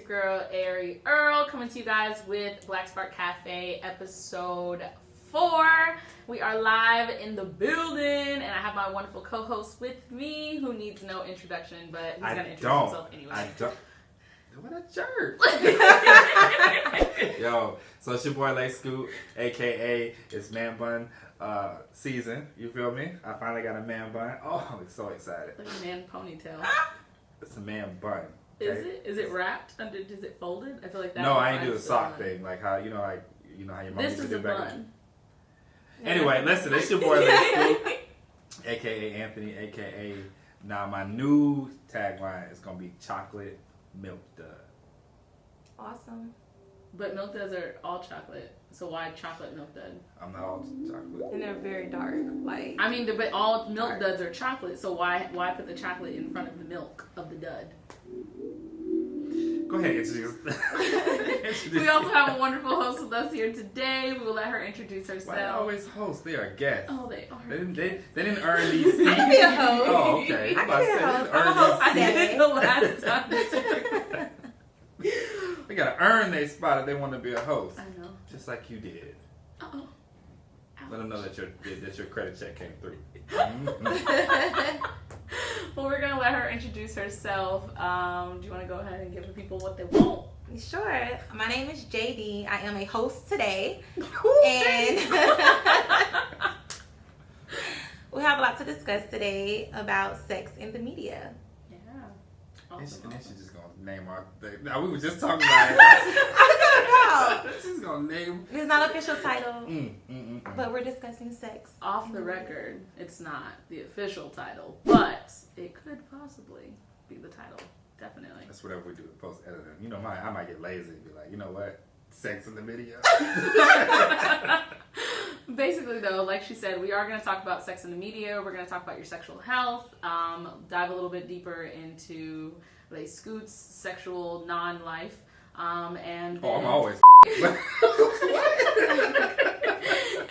your girl, Ari Earl, coming to you guys with Black Spark Cafe, episode 4. We are live in the building, and I have my wonderful co-host with me, who needs no introduction, but he's going to introduce himself anyway. I don't. What a jerk. Yo, so it's your boy Lay Scoop, a.k.a. it's Man Bun season. You feel me? I finally got a man bun. Oh, I'm so excited. Like a man ponytail. It's a man bun. Okay? Is it wrapped under? Is it folded? I feel like that. No, I ain't do the sock thing. Like how how your mom used to do back then. Anyway, listen, it's your boy Lay Scoop, a.k.a. Anthony, a.k.a. Now my new tagline is gonna be chocolate milk dud. Awesome. But milk duds are all chocolate, so why chocolate milk dud? I'm not all chocolate. And they're very dark. Like, I mean, but all milk duds are chocolate, so why put the chocolate in front of the milk of the dud? Go ahead, introduce. We also have a wonderful host with us here today. We will let her introduce herself. Why always host? They are guests. Oh, they are. They didn't earn these seats. I can be a host. Oh, okay. I can be a host. I'm a host I did today. it the last time. They gotta earn their spot if they want to be a host. I know. Just like you did. Uh-oh. Let them know that your credit check came through. Well, we're gonna let her introduce herself. Do you want to go ahead and give the people what they want? Sure. My name is JD. I am a host today. And we have a lot to discuss today about sex in the media. Yeah. And Awesome. then she's just gonna name our thing. Now, we were just talking about it. I don't know. She's gonna name. It's not an official title, But but we're discussing sex. Off the record, it's not the official title, but it could possibly be the title. Definitely. that's whatever we do with post editing. You know, I might get lazy and be like, you know what? Sex in the video. Basically, though, like she said, we are going to talk about sex in the media. We're going to talk about your sexual health, dive a little bit deeper into Lay Scoot's sexual non-life, and then... I'm always.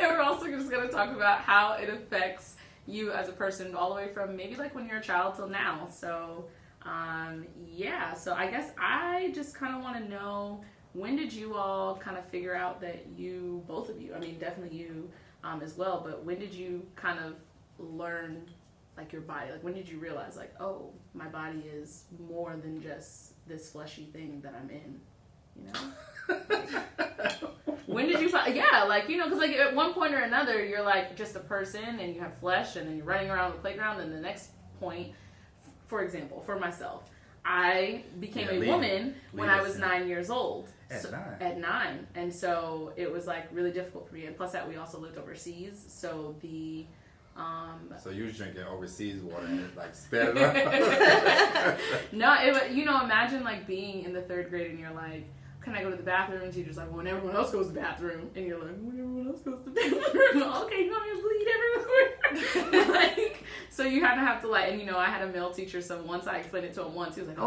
And we're also just going to talk about how it affects you as a person all the way from maybe like when you're a child till now. So, so I guess I just kind of want to know, when did you all kind of figure out that both of you, I mean, definitely you as well, but when did you kind of learn like your body? Like, when did you realize like, oh, my body is more than just this fleshy thing that I'm in, you know? When did you find, because like at one point or another, you're like just a person and you have flesh and then you're running around the playground, and the next point, for example, for myself, I became a woman when I was 9 years old. At 9. And so it was like really difficult for me. And plus that we also lived overseas. So the... So you was drinking overseas water and it like sped it up? No, imagine like being in the 3rd grade and you're like, can I go to the bathroom? And teacher's like, well, when everyone else goes to the bathroom. And you're like, when everyone else goes to the bathroom. Okay, you want me to bleed everywhere? So you kind of have to like, and I had a male teacher, so once I explained it to him once, he was like,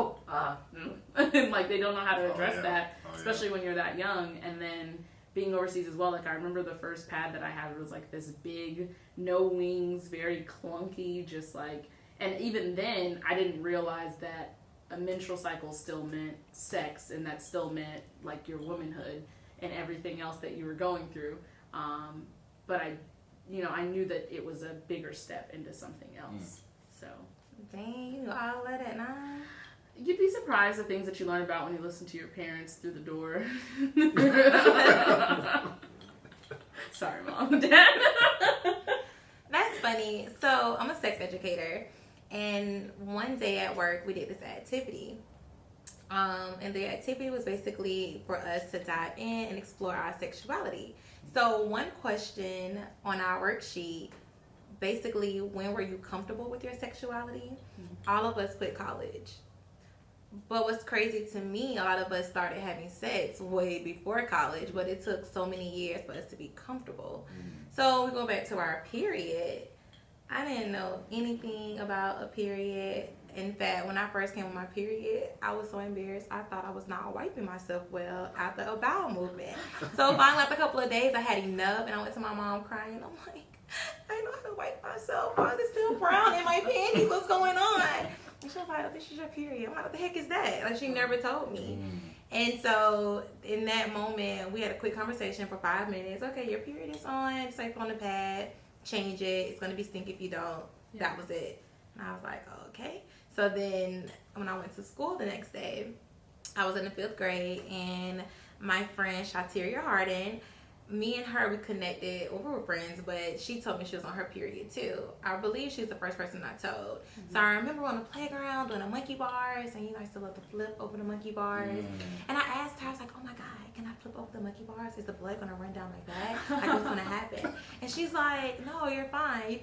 and like they don't know how to address that, especially when you're that young. And then being overseas as well, like I remember the first pad that I had was like this big, no wings, very clunky, just like, and even then I didn't realize that a menstrual cycle still meant sex, and that still meant like your womanhood and everything else that you were going through. But I knew that it was a bigger step into something else. So. Dang, you all let it know. You'd be surprised the things that you learn about when you listen to your parents through the door. Sorry, Mom and Dad. That's funny. So I'm a sex educator. And one day at work, we did this activity. And the activity was basically for us to dive in and explore our sexuality. So one question on our worksheet, basically, when were you comfortable with your sexuality? All of us put college. But what's crazy to me, a lot of us started having sex way before college, but it took so many years for us to be comfortable. So we go back to our period. I didn't know anything about a period. In fact, when I first came on my period, I was so embarrassed. I thought I was not wiping myself well after a bowel movement. So finally, after a couple of days, I had enough, and I went to my mom crying. I'm like, I know how to wipe myself. Why is it still brown in my panties? What's going on? And she was like, oh, this is your period. I'm like, what the heck is that? Like, she never told me. And so in that moment, we had a quick conversation for 5 minutes. Okay, your period is on. Safe on the pad. Change it. It's going to be stink if you don't. Yeah. That was it. And I was like, okay. So then when I went to school the next day, I was in the 5th grade, and my friend Shateria Harden, me and her, we connected. Well, we were friends, but she told me she was on her period too. I believe she was the first person I told. Mm-hmm. So I remember on the playground doing the monkey bars, and I used to love to flip over the monkey bars. And I asked her, I was like, oh my God, can I flip over the monkey bars? Is the blood gonna run down my back? Like, what's gonna happen? And she's like, no, you're fine.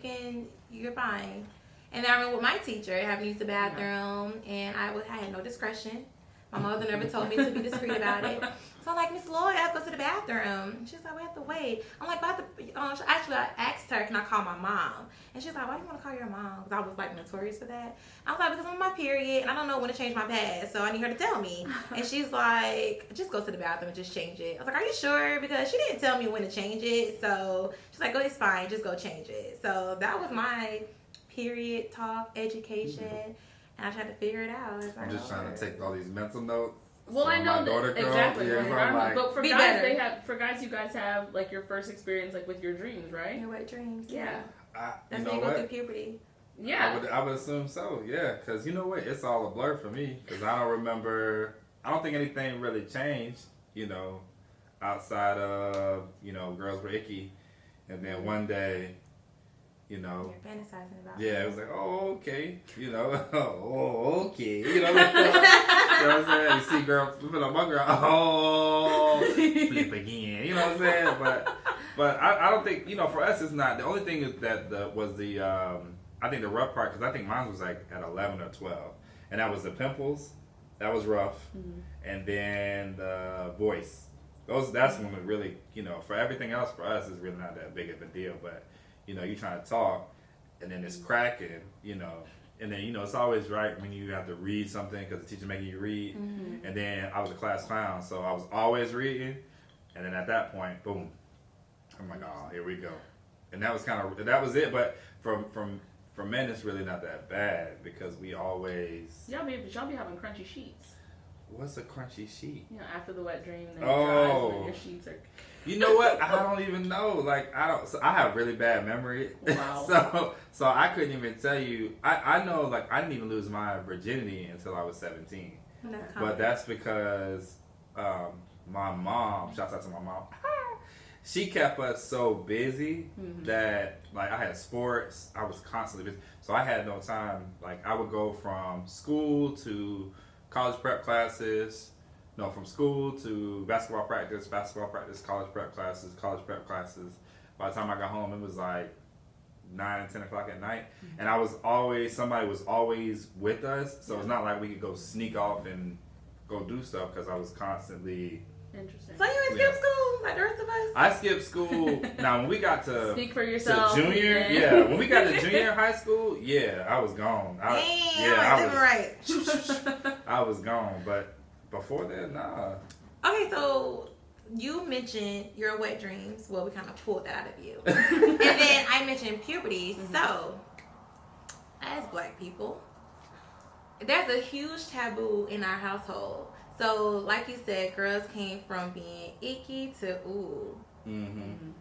You're fine. And I remember with my teacher having to use the bathroom, and I had no discretion. My mother never told me to be discreet about it. So I'm like, Miss Lloyd, I have to go to the bathroom. She's like, we have to wait. I'm like, actually, I asked her, can I call my mom? And she's like, why do you want to call your mom? Because I was like notorious for that. I was like, because I'm on my period and I don't know when to change my pad, so I need her to tell me. And she's like, just go to the bathroom and just change it. I was like, are you sure? Because she didn't tell me when to change it. So she's like, oh, it's fine, just go change it. So that was my period talk education. And I tried to figure it out. I'm just trying to take all these mental notes. Well, so I know my daughter exactly. Yeah, right. But for guys, you guys have like your first experience like with your dreams, right? Your wet dreams. Yeah. That's when you go through puberty. Yeah. I would assume so. Yeah, because you know what? It's all a blur for me. Because I don't remember. I don't think anything really changed. Outside of girls were icky, and then one day. You're fantasizing about it. Yeah, it was like, oh, okay. Oh, okay. You know what I'm saying? You see girl flipping on my girl, oh, flip again. You know what I'm saying? But I don't think, for us, it's not. The only thing is that I think the rough part, because I think mine was like at 11 or 12. And that was the pimples. That was rough. Mm-hmm. And then the voice. That's when it really, for everything else for us, it's really not that big of a deal. But, you're trying to talk, and then it's cracking, and then, it's always right when you have to read something because the teacher making you read. Mm-hmm. And then I was a class clown, so I was always reading. And then at that point, boom, I'm like, oh, here we go. And that was it. But for men, it's really not that bad because we always... Y'all be having crunchy sheets. What's a crunchy sheet? After the wet dream, then dries when your sheets are... You know what? I don't even know. Like, So I have really bad memory. Wow. so I couldn't even tell you. I know, like, I didn't even lose my virginity until I was 17. But that's because my mom, shouts out to my mom, she kept us so busy that, like, I had sports. I was constantly busy. So I had no time. Like, I would go from school to college prep classes. No, from school to basketball practice, college prep classes. By the time I got home, it was like 9, 10 o'clock at night. Mm-hmm. And somebody was always with us. So it's not like we could go sneak off and go do stuff because I was constantly... Interesting. So you didn't skip school like the rest of us? I skipped school. Now, when we got to... Speak for yourself. To junior, when we got to junior high school, I was gone. I was gone, but... Before that, nah. Okay, so you mentioned your wet dreams. Well, we kind of pulled that out of you. And then I mentioned puberty. Mm-hmm. So, as Black people, there's a huge taboo in our household. So, like you said, girls came from being icky to ooh. Mm-hmm.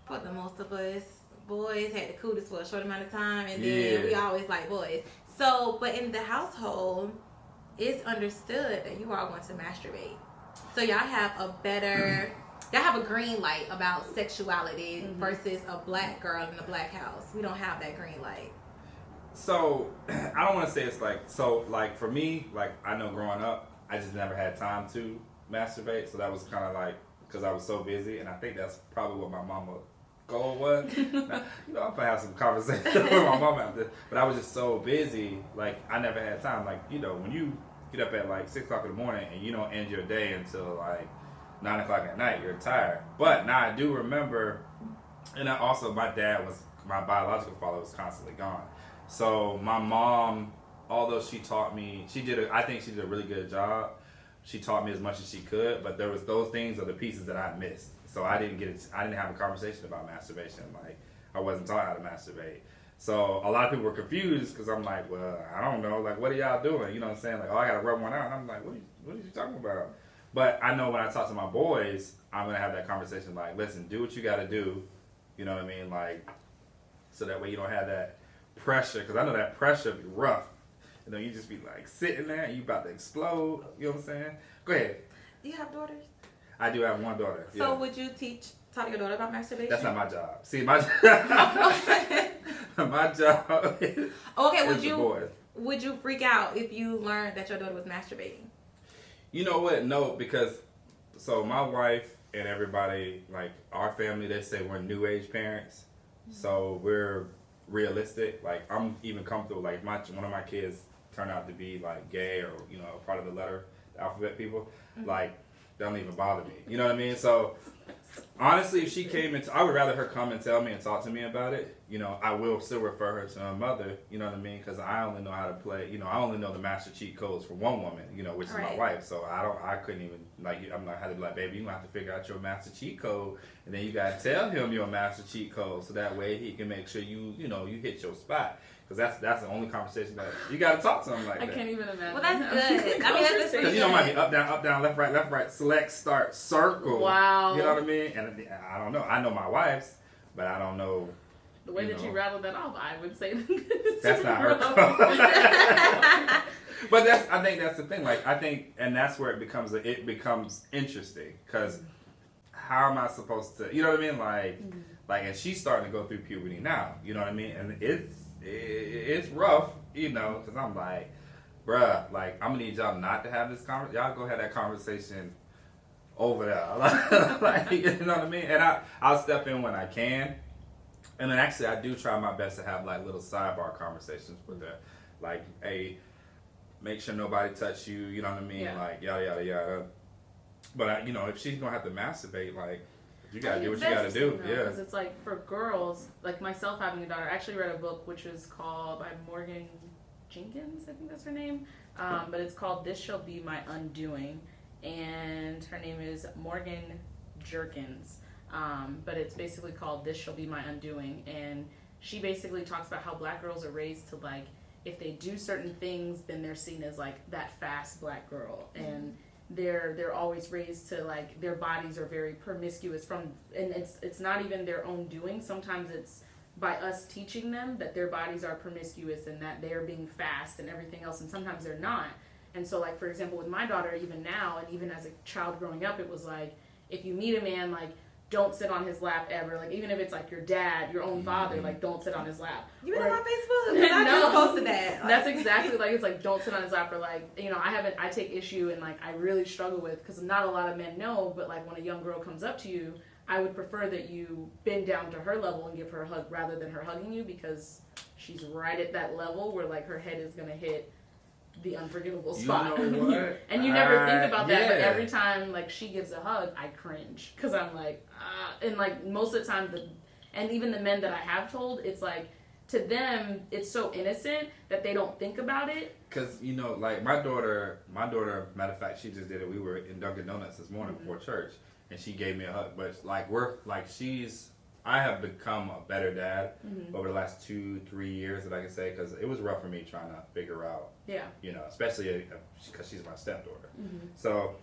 For the most of us, boys had the cutest for a short amount of time, and then we always like boys. So, but in the household... It's understood that you are going to masturbate. So y'all have a green light about sexuality versus a Black girl in a Black house. We don't have that green light. So, I don't want to say it's like for me, like, I know growing up, I just never had time to masturbate. So that was kind of like, because I was so busy, and I think that's probably what my mama goal was. Now, I'm going to have some conversation with my mama after this, but I was just so busy, like, I never had time. Like, when you get up at like 6 o'clock in the morning and you don't end your day until like 9 o'clock at night, you're tired. But now I do remember, and my biological father was constantly gone. So my mom, although she taught me, I think she did a really good job. She taught me as much as she could, but there was those things are the pieces that I missed. So I didn't have a conversation about masturbation. Like, I wasn't taught how to masturbate. So a lot of people were confused because I'm like, well, I don't know. Like, what are y'all doing? You know what I'm saying? Like, oh, I got to rub one out. And I'm like, what are you talking about? But I know when I talk to my boys, I'm gonna have that conversation like, listen, do what you got to do. You know what I mean? Like, so that way you don't have that pressure, because I know that pressure be rough. You know, you just be like sitting there and you about to explode. You know what I'm saying? Go ahead. Do you have daughters? I do have one daughter. So would you talk your daughter about masturbation? That's not my job. See, my my job is, okay, is the boys. Would you freak out if you learned that your daughter was masturbating? You know what? No, because so my wife and everybody, like our family, they say we're new age parents. So we're realistic. Like I'm even comfortable. Like one of my kids turned out to be like gay or a part of the alphabet people. Like they don't even bother me. You know what I mean? So honestly, if she came into, I would rather her come and tell me and talk to me about it. I will still refer her to her mother. You know what I mean? Because I only know how to play. I only know the master cheat codes for one woman. Which is my wife. So I couldn't even I'm not had to be like, baby, you gonna have to figure out your master cheat code, and then you gotta tell him your master cheat code, so that way he can make sure you hit your spot. Because that's the only conversation that you gotta talk to him like that. I can't even imagine. Well, that's good. I mean, that's because it might be up, down, left, right, select, start, circle. Wow. You know what I mean? And I don't know. I know my wife's, but I don't know. The way that you rattled that off, I would say that's not her. But I think that's the thing. Like and that's where it becomes interesting, because how am I supposed to? You know what I mean? Like, and she's starting to go through puberty now. You know what I mean? And it's rough, because I'm like, bruh, like I'm gonna need y'all not to have this conversation. Y'all go have that conversation over there, like, you know what I mean? And I'll step in when I can. And then actually, I do try my best to have like little sidebar conversations with her, like, hey, make sure nobody touch you. You know what I mean? Yeah. Like yada yada yada. But if she's gonna have to masturbate, like, you gotta do what you gotta do. Yeah. Because it's like for girls, like myself having a daughter, I actually read a book which is called by Morgan Jenkins, I think that's her name. But it's called "This Shall Be My Undoing," and her name is Morgan Jerkins. But it's basically called "This Shall Be My Undoing," and she basically talks about how black girls are raised to, like, if they do certain things, then they're seen as like that fast black girl, and they're always raised to, like, their bodies are very promiscuous and it's not even their own doing. Sometimes it's by us teaching them that their bodies are promiscuous and that they're being fast and everything else, and sometimes they're not. And so, like, for example, with my daughter, even now, and even as a child growing up, it was like, if you meet a man, like, don't sit on his lap ever. Like, even if it's like your dad, your own father, like, don't sit on his lap. You been on my Facebook? I just posted that. That's exactly, like, it's like, don't sit on his lap, or like, I take issue, and like I really struggle with, because not a lot of men know, but like when a young girl comes up to you, I would prefer that you bend down to her level and give her a hug rather than her hugging you, because she's right at that level where, like, her head is gonna hit the unforgivable spot. You know what? And you never think about that, yeah. but every time, like, she gives a hug, I cringe, because I'm like, and like most of the time, and even the men that I have told, it's like, to them, it's so innocent that they don't think about it. Because, like my daughter, matter of fact, she just did it. We were in Dunkin' Donuts this morning before church, and she gave me a hug. But I have become a better dad over the last 2-3 years, that I can say, because it was rough for me trying to figure out, especially because she's my stepdaughter. So,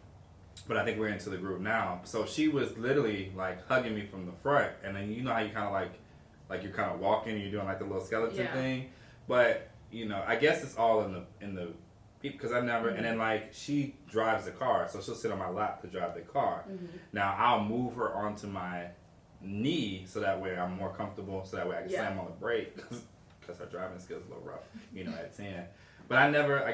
but I think we're into the group now. So she was literally like hugging me from the front, and then how you kind of like you're kind of walking and you're doing like the little skeleton thing. But I guess it's all in the because I never, and then like she drives the car, so she'll sit on my lap to drive the car. Now I'll move her onto my knee so that way I'm more comfortable, so that way I can slam on the brake, because her driving skills is a little rough, at 10. But I never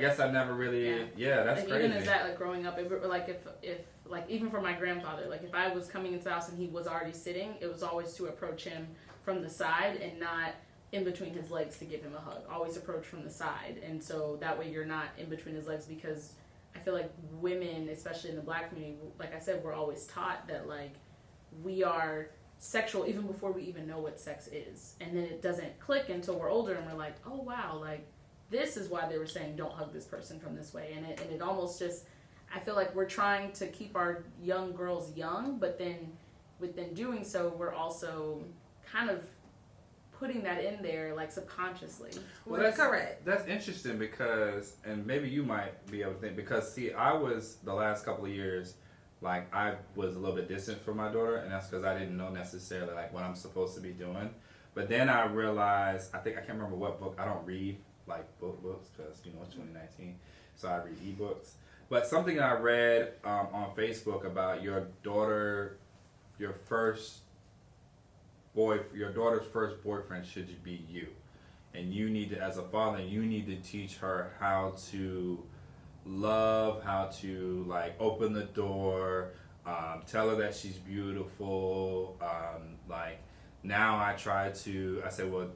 really, that's and crazy. Even as that, like, growing up, like, if like, even for my grandfather, like, if I was coming into the house and he was already sitting, it was always to approach him from the side and not in between his legs to give him a hug. Always approach from the side, and so that way you're not in between his legs, because I feel like women, especially in the black community, like I said, we're always taught that, like, we are sexual even before we even know what sex is, and then it doesn't click until we're older and we're like, oh wow, like, this is why they were saying don't hug this person from this way, and it almost just, I feel like we're trying to keep our young girls young, but then within doing so, we're also kind of putting that in there, like, subconsciously. Well, that's correct. That's interesting, because, and maybe you might be able to think, because see, I was the last couple of years like I was a little bit distant from my daughter, and that's because I didn't know necessarily like what I'm supposed to be doing. But then I realized, I can't remember what book. I don't read like books because it's 2019, so I read ebooks. But something I read on Facebook about your daughter's first boyfriend should be you, and you need to, as a father, you need to teach her how to love, how to like open the door, tell her that she's beautiful. Like now I said, well,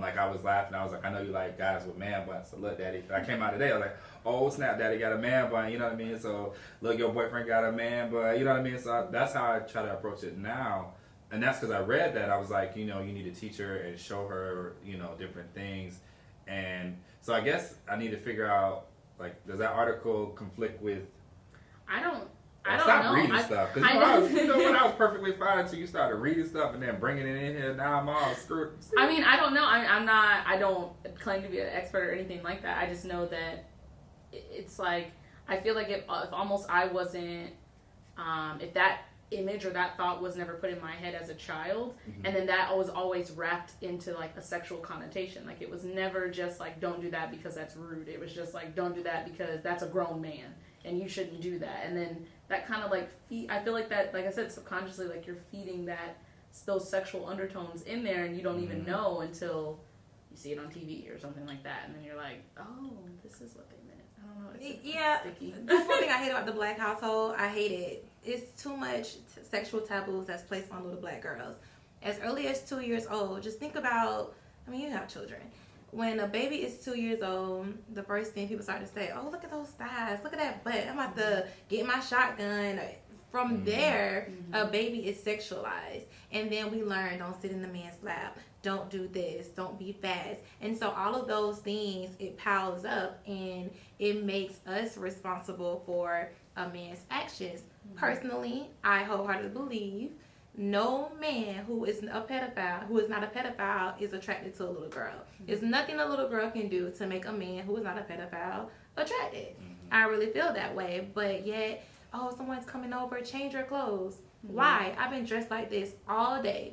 like I was laughing. I was like, I know you like guys with man buns. So look, Daddy, I came out today. I was like, oh snap, Daddy got a man bun. You know what I mean? So look, your boyfriend got a man bun. You know what I mean? So that's how I try to approach it now. And that's because I read that. I was like, you need to teach her and show her, different things. And so I guess I need to figure out, like, does that article conflict with? I don't Stop know. reading stuff. Because I was perfectly fine until you started reading stuff and then bringing it in here. Now I'm all screwed. I mean, I don't know. I don't claim to be an expert or anything like that. I just know that it's like, I feel like if almost I wasn't, if that image or that thought was never put in my head as a child, and then that was always wrapped into like a sexual connotation. Like it was never just like, don't do that because that's rude. It was just like, don't do that because that's a grown man and you shouldn't do that. And then that kind of like I feel like that, like I said, subconsciously, like you're feeding those sexual undertones in there, and you don't even know until you see it on TV or something like that, and then you're like, oh, this is what they meant. I don't know. It's sticky. That's one thing I hate about the black household. I hate it. It's too much sexual taboos that's placed on little black girls. As early as 2 years old, just think about, you have children. When a baby is 2 years old, the first thing people start to say, oh, look at those thighs, look at that butt, I'm about to get my shotgun. From there, a baby is sexualized. And then we learn, don't sit in the man's lap, don't do this, don't be fast. And so all of those things, it piles up and it makes us responsible for a man's actions. Personally, I wholeheartedly believe no man who is not a pedophile, is attracted to a little girl. There's nothing a little girl can do to make a man who is not a pedophile attracted. I really feel that way. But yet, oh, someone's coming over, change your clothes. Why? I've been dressed like this all day.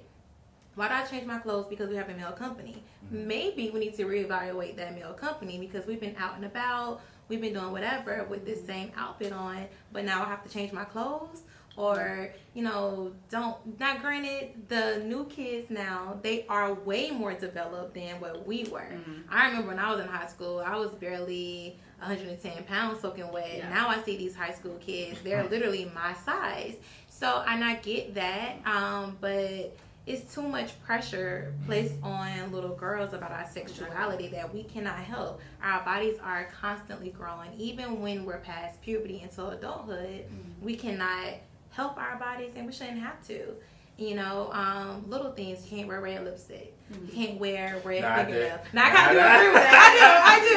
Why do I change my clothes? Because we have a male company. Maybe we need to reevaluate that male company because we've been out and about, we've been doing whatever with this same outfit on, but now I have to change my clothes. Or, not granted, the new kids now, they are way more developed than what we were. I remember when I was in high school, I was barely 110 pounds soaking wet. Yeah. Now I see these high school kids, they're literally my size. So, and I get that, but it's too much pressure placed on little girls about our sexuality that we cannot help. Our bodies are constantly growing. Even when we're past puberty into adulthood, we cannot help our bodies, and we shouldn't have to. Little things. You can't wear red lipstick. You can't wear red fingernails. Now I kind of agree with that. I do.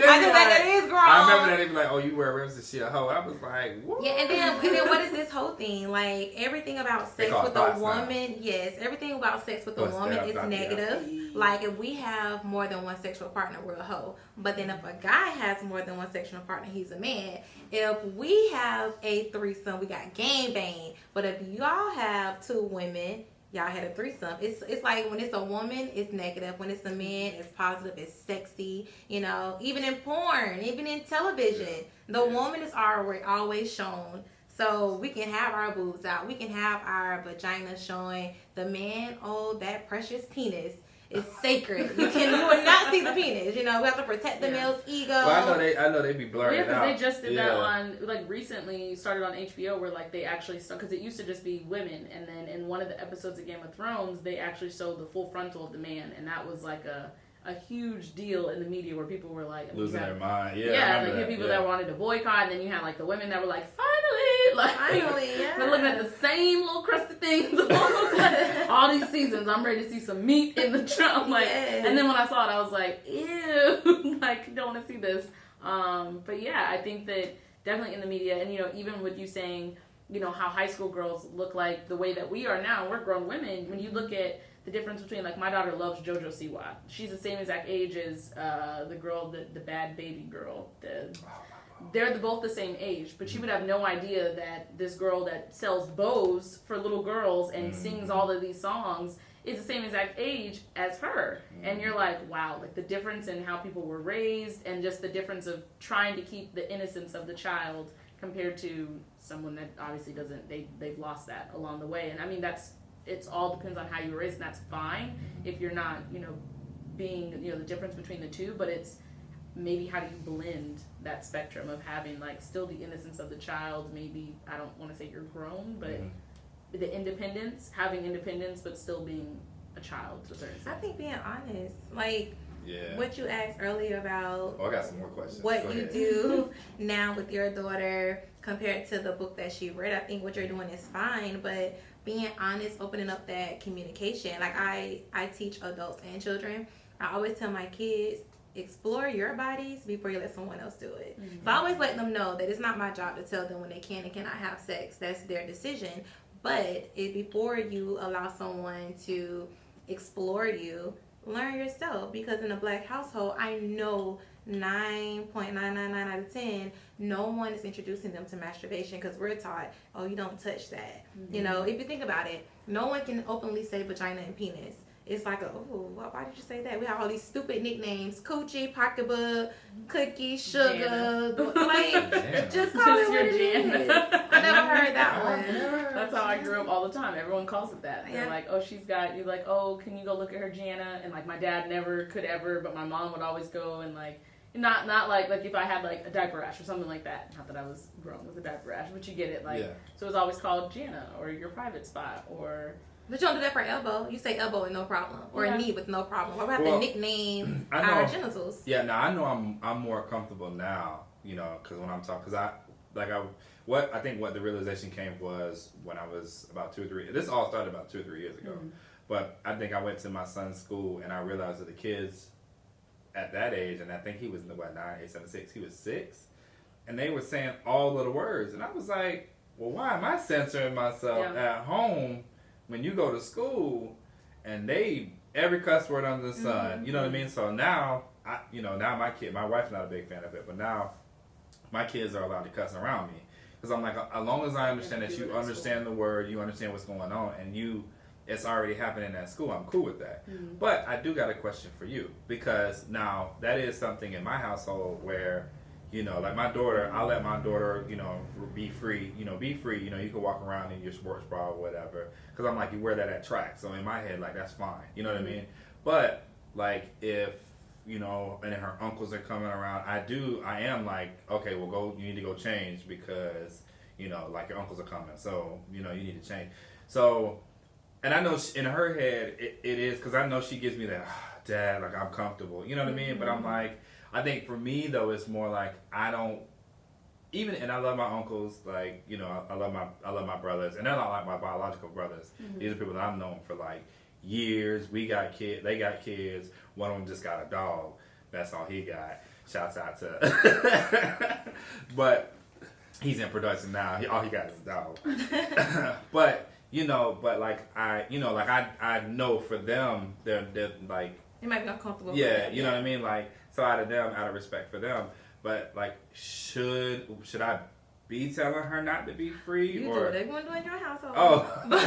I do. That is grown. I remember that they be like, "Oh, you wear ribs and shit." Oh, I was like, "What?" Yeah, and then what is this whole thing? Like everything about sex with a woman, everything about sex with a woman is negative. Like if we have more than one sexual partner, we're a hoe. But then if a guy has more than one sexual partner, he's a man. If we have a threesome, we got gang bang. But if y'all have two women, y'all had a threesome. It's like when it's a woman, it's negative. When it's a man, it's positive. It's sexy. Even in porn, even in television, the woman is always shown. So we can have our boobs out. We can have our vagina showing. The man, that precious penis. It's sacred. You will not see the penis. We have to protect the male's ego. Well, I know they be blurring because they just did that on recently started on HBO where they actually because it used to just be women, and then in one of the episodes of Game of Thrones they actually showed the full frontal of the man, and that was like a huge deal in the media where people were like losing their mind. You had people that wanted to boycott, and then you had the women that were like, finally, been looking at the same little crusty things all these seasons. I'm ready to see some meat in the trunk. And then when I saw it, I was like, ew, don't want to see this. But yeah, I think that definitely in the media, and even with you saying, how high school girls look like the way that we are now, we're grown women. When you look at the difference between my daughter loves JoJo Siwa. She's the same exact age as the girl, the bad baby girl. they're both the same age, but she would have no idea that this girl that sells bows for little girls and sings all of these songs is the same exact age as her. And you're like, wow, like the difference in how people were raised and just the difference of trying to keep the innocence of the child compared to someone that obviously doesn't, they've lost that along the way. And I mean, it's all depends on how you were raised, and that's fine if you're not, being, the difference between the two, but it's maybe how do you blend that spectrum of having like still the innocence of the child, maybe, I don't want to say you're grown, but the independence, having independence, but still being a child to a certain extent. I think being honest, like what you asked earlier about. I got some more questions. What you do now with your daughter compared to the book that she read, I think what you're doing is fine, but being honest, opening up that communication. Like I teach adults and children. I always tell my kids, explore your bodies before you let someone else do it. So I always let them know that it's not my job to tell them when they can and cannot have sex. That's their decision. But before you allow someone to explore you, learn yourself. Because in a Black household, I know 9.999 out of 10, no one is introducing them to masturbation because we're taught, oh, you don't touch that. If you think about it, no one can openly say vagina and penis. It's like, why did you say that? We have all these stupid nicknames: coochie, pocketbook, cookie, sugar. Like, just call it what it is. I never heard that one. That's how I grew up all the time. Everyone calls it that. They're like, oh, she's got, you're like, oh, can you go look at her Jana? And like, my dad never could ever, but my mom would always go and like, not like if I had like a diaper rash or something like that. Not that I was grown with a diaper rash, but you get it. Like, so it was always called Jana or your private spot or. But you don't do that for elbow. You say elbow with no problem, or a knee with no problem. Why we have to nickname our genitals? Yeah, now I know I'm more comfortable now, because when I'm talking, I think what the realization came was when I was about 2 or 3. This all started about 2 or 3 years ago, but I think I went to my son's school and I realized that the kids at that age, and I think he was 9, 8, 7, 6. He was 6, and they were saying all of the words, and I was like, well, why am I censoring myself at home? When you go to school and every cuss word under the sun, you know what I mean? So now, now my wife's not a big fan of it, but now my kids are allowed to cuss around me. Because I'm like, as long as I understand that you understand the word, you understand what's going on, and it's already happening at school, I'm cool with that. But I do got a question for you, because now that is something in my household where, like my daughter, I let my daughter, be free. You can walk around in your sports bra or whatever. Because I'm like, you wear that at track. So in my head, like, that's fine. You know what I mean? But, like, if, and then her uncles are coming around, I am like, okay, well, you need to go change because, like, your uncles are coming. So, you need to change. So, and I know in her head, it is, because I know she gives me that, Dad, like, I'm comfortable. You know what I mean? But I'm like, I think for me, though, it's more like I don't even, and I love my uncles, like, I love my brothers, and they're not like my biological brothers. These are people that I've known for like years. We got kids, they got kids. One of them just got a dog. That's all he got. Shouts out to, but he's in production now. All he got is a dog. but like I know for them, they're like. It might be uncomfortable. Yeah, you know what I mean? Like, so out of respect for them. But, like, should I be telling her not to be free? You do whatever you want to do in your household. Oh. but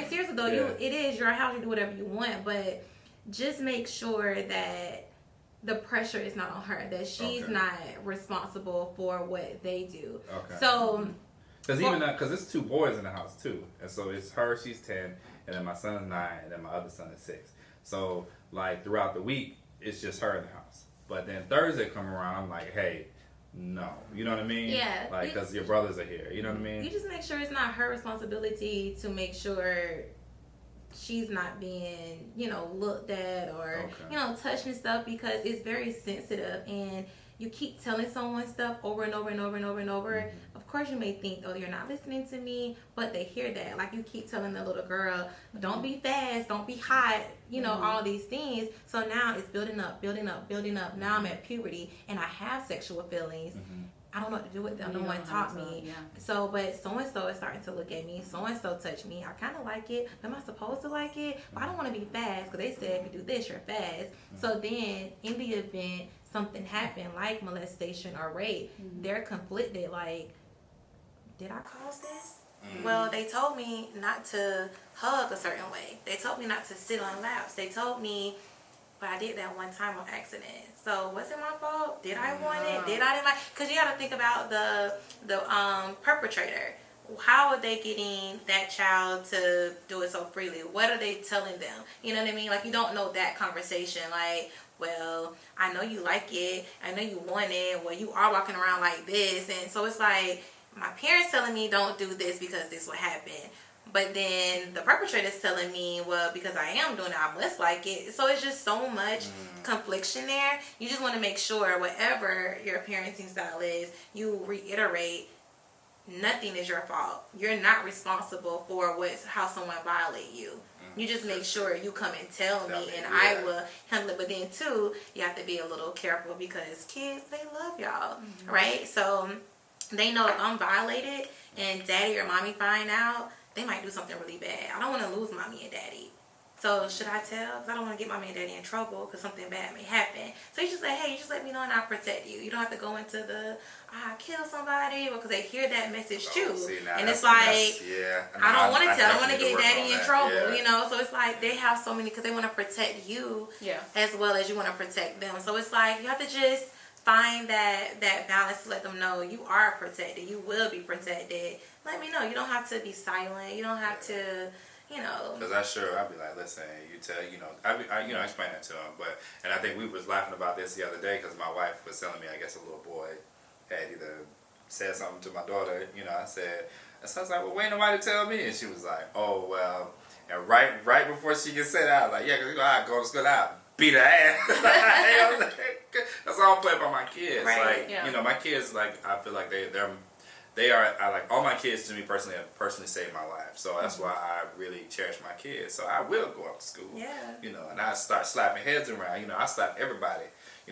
seriously, though, it is your house. You do whatever you want. But just make sure that the pressure is not on her. That she's not responsible for what they do. Okay. So... Because it's 2 boys in the house, too. And so it's her, she's 10, and then my son's 9, and then my other son is 6. So, like, throughout the week, it's just her in the house. But then Thursday come around, I'm like, hey, no. You know what I mean? Yeah. Like, because your brothers are here. You know what I mean? You just make sure it's not her responsibility to make sure she's not being, looked at or, touched and stuff, because it's very sensitive, and you keep telling someone stuff over and over and over and over and over. Of course you may think, oh, you're not listening to me, but they hear that. Like, you keep telling the little girl, don't be fast, don't be hot, all these things. So now it's building up. Now I'm at puberty and I have sexual feelings. I don't know what to do with them. No one taught me. Yeah. So, but so-and-so is starting to look at me. So-and-so touched me. I kind of like it. Am I supposed to like it? But I don't want to be fast, because they said if you do this, you're fast. So then, in the event something happened, like molestation or rape, they're conflicted. Like, did I cause this? Well, they told me not to hug a certain way. They told me not to sit on laps. They told me, but I did that one time on accident. So was it my fault? Did I want it? Did I didn't like? Because you got to think about the perpetrator. How are they getting that child to do it so freely? What are they telling them? You know what I mean? Like, you don't know that conversation. Like, well, I know you like it. I know you want it. Well, you are walking around like this. And so it's like, my parents telling me don't do this because this will happen. But then the perpetrator's telling me, well, because I am doing it, I must like it. So it's just so much confliction there. You just want to make sure whatever your parenting style is, you reiterate, nothing is your fault. You're not responsible for how someone violate you. You just make sure you come and tell me, and I will handle it. But then too, you have to be a little careful because kids, they love y'all, right? So they know if I'm violated and daddy or mommy find out, they might do something really bad. I don't want to lose mommy and daddy. So should I tell? Because I don't want to get mommy and daddy in trouble because something bad may happen. So you just say, hey, you just let me know and I'll protect you. You don't have to go into the, I kill somebody, because they hear that message too. And it's like, I don't want to tell. I don't want to get daddy in trouble, you know. So it's like they have so many, because they want to protect you as well as you want to protect them. So it's like you have to just find that balance to let them know you are protected. You will be protected. Let me know. You don't have to be silent. You don't have to, you know. Because I'd be like, listen, I explained that to him. And I think we was laughing about this the other day because my wife was telling me, I guess a little boy had either said something to my daughter. I said, so I was like, well, wait, nobody tell me. And she was like, oh, well. And right before she gets set out, like, yeah, because I go to school out. Beat her ass. That's all I'm playing by my kids. Right. Like, my kids, like, I feel like they are, all my kids to me personally have personally saved my life. So that's why I really cherish my kids. So I will go up to school. Yeah. And I start slapping heads around. I slap everybody.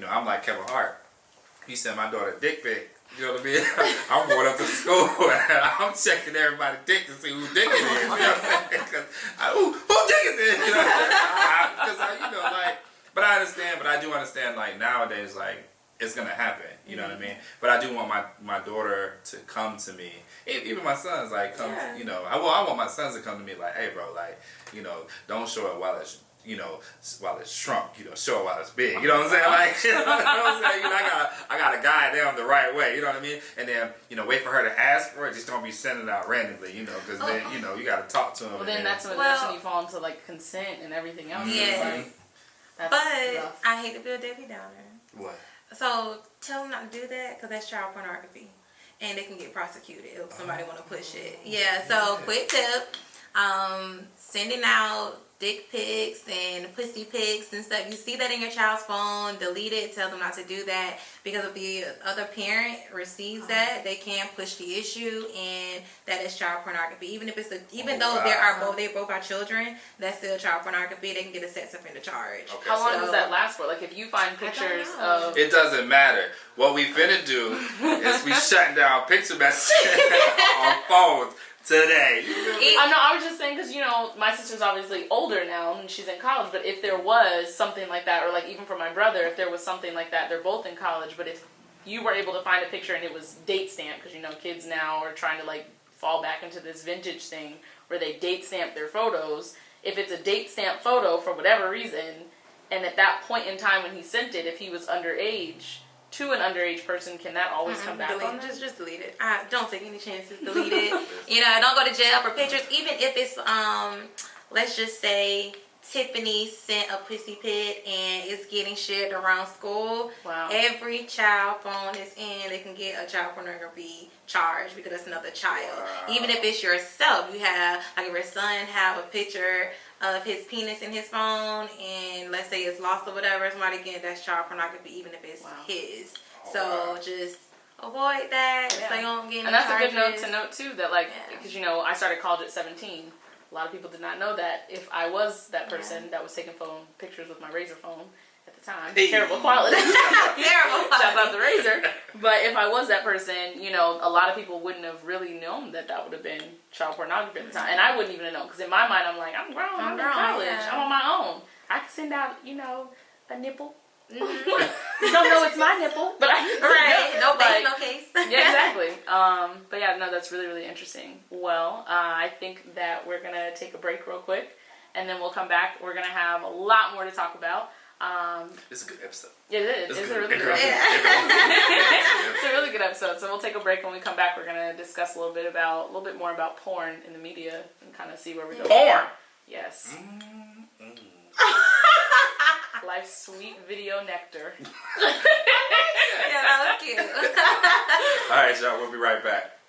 I'm like Kevin Hart. He sent my daughter a dick pic. You know what I mean? I'm going up to the school and I'm checking everybody's dick to see who dick it is. You know what I'm saying? Because who dick is it? But I understand. But I do understand. Like nowadays, like it's gonna happen. You know what I mean? But I do want my daughter to come to me. Even my sons, like come. Yeah. I want my sons to come to me like, hey, bro, like don't show it while it's while it's shrunk, show it while it's big. You know what I'm saying? Like, you know what I'm saying? I got to guide them the right way. You know what I mean? And then, wait for her to ask for it. Just don't be sending it out randomly, because then, you got to talk to them. Well, then that's when you fall into, like, consent and everything else. Yes. Like, but rough. I hate to be a Debbie Downer. What? So, tell them not to do that, because that's child pornography. And they can get prosecuted if somebody want to push it. Yeah, so quick tip. Sending out dick pics and pussy pics and stuff. You see that in your child's phone, delete it. Tell them not to do that, because if the other parent receives that, they can push the issue, and that is child pornography. Even if though they both are children, that's still child pornography. They can get a sex offender charge. Okay, how long does that last for? Like if you find pictures of, it doesn't matter. What we finna do is we shutting down picture messages on phones today. I was just saying because my sister's obviously older now and she's in college, but if there was something like that, or like even for my brother, if there was something like that, they're both in college, but if you were able to find a picture and it was date stamped, because kids now are trying to like fall back into this vintage thing where they date stamp their photos. If it's a date stamp photo for whatever reason, and at that point in time when he sent it, if he was underage to an underage person, can that always come back on that? Just delete it. Don't take any chances. Delete it. Don't go to jail for pictures. Even if it's let's just say Tiffany sent a pussy pic and it's getting shared around school. Wow. Every child phone is in, they can get a child pornography charge because that's another child. Wow. Even if it's yourself, you have, like if your son have a picture of his penis in his phone and let's say it's lost or whatever, somebody again, that's child pornography even if it's his. Just avoid that. Yeah. So you don't get any and that's charges. a good note to note too, that like, because I started college at 17. A lot of people did not know that if I was that person that was taking pictures with my Razor phone at the time, terrible quality. Terrible quality. Shout out the Razor. But if I was that person, a lot of people wouldn't have really known that would have been child pornography at the time. And I wouldn't even have known, because in my mind, I'm like, I'm grown, I'm in college, I'm on my own. I can send out, a nipple. You don't know it's my nipple, but no face, no case. Yeah, exactly. But yeah, no, that's really, really interesting. Well, I think that we're gonna take a break real quick, and then we'll come back. We're gonna have a lot more to talk about. It's a good episode. Yeah, it is. It's a really good episode. It's a really good episode. So we'll take a break. When we come back, we're gonna discuss a little bit more about porn in the media and kind of see where we go. Porn. Yes. Life's sweet video nectar. Yeah, that was cute. All right, y'all. We'll be right back.